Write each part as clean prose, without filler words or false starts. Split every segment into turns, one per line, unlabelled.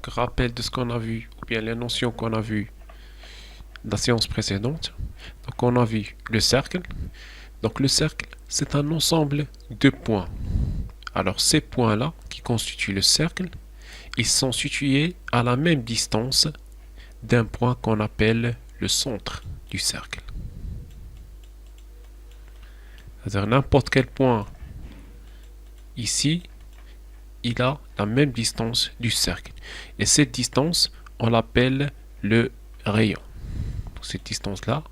rappel de ce qu'on a vu, ou bien les notions qu'on a vues dans la séance précédente. Donc, on a vu le cercle. Donc, le cercle, c'est un ensemble de points. Alors, ces points-là, qui constituent le cercle, ils sont situés à la même distance d'un point qu'on appelle le centre du cercle. C'est-à-dire n'importe quel point ici, il a la même distance du cercle. Et cette distance, on l'appelle le rayon. Donc, cette distance-là,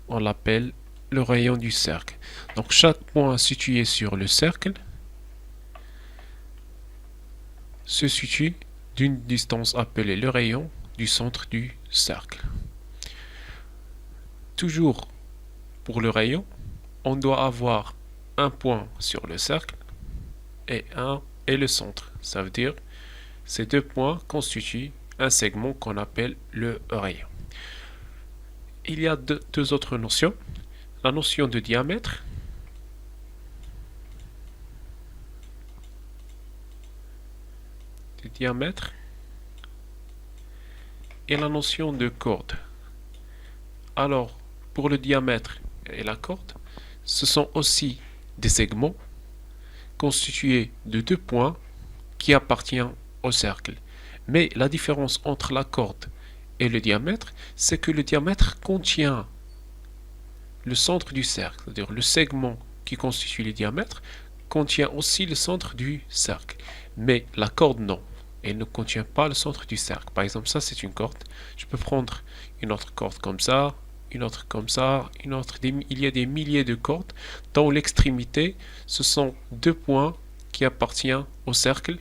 on l'appelle le rayon du cercle. Donc chaque point situé sur le cercle se situe d'une distance appelée le rayon du centre du cercle. Toujours pour le rayon, on doit avoir un point sur le cercle et le centre. Ça veut dire ces deux points constituent un segment qu'on appelle le rayon. Il y a deux autres notions. La notion de diamètre et la notion de corde. Alors, pour le diamètre et la corde, ce sont aussi des segments constitués de deux points qui appartiennent au cercle. Mais la différence entre la corde et le diamètre, c'est que le diamètre contient le centre du cercle, c'est-à-dire le segment qui constitue le diamètre contient aussi le centre du cercle. Mais la corde, non. Elle ne contient pas le centre du cercle. Par exemple, ça, c'est une corde. Je peux prendre une autre corde comme ça, une autre comme ça, une autre. Il y a des milliers de cordes dont l'extrémité, ce sont deux points qui appartiennent au cercle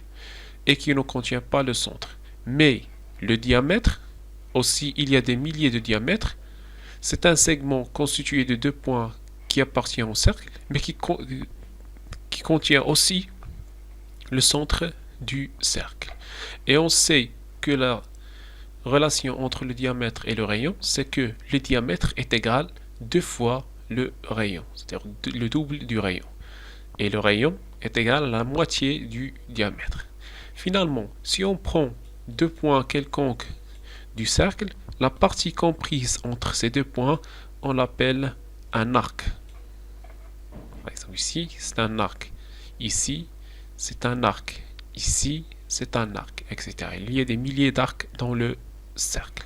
et qui ne contiennent pas le centre. Mais le diamètre, aussi, il y a des milliers de diamètres. C'est un segment constitué de deux points qui appartiennent au cercle, mais qui contient aussi le centre du cercle. Et on sait que la relation entre le diamètre et le rayon, c'est que le diamètre est égal 2 fois le rayon, c'est-à-dire le double du rayon. Et le rayon est égal à la moitié du diamètre. Finalement, si on prend deux points quelconques du cercle, la partie comprise entre ces deux points, on l'appelle un arc. Par exemple, ici, c'est un arc. Ici, c'est un arc. Ici, c'est un arc, etc. Il y a des milliers d'arcs dans le cercle.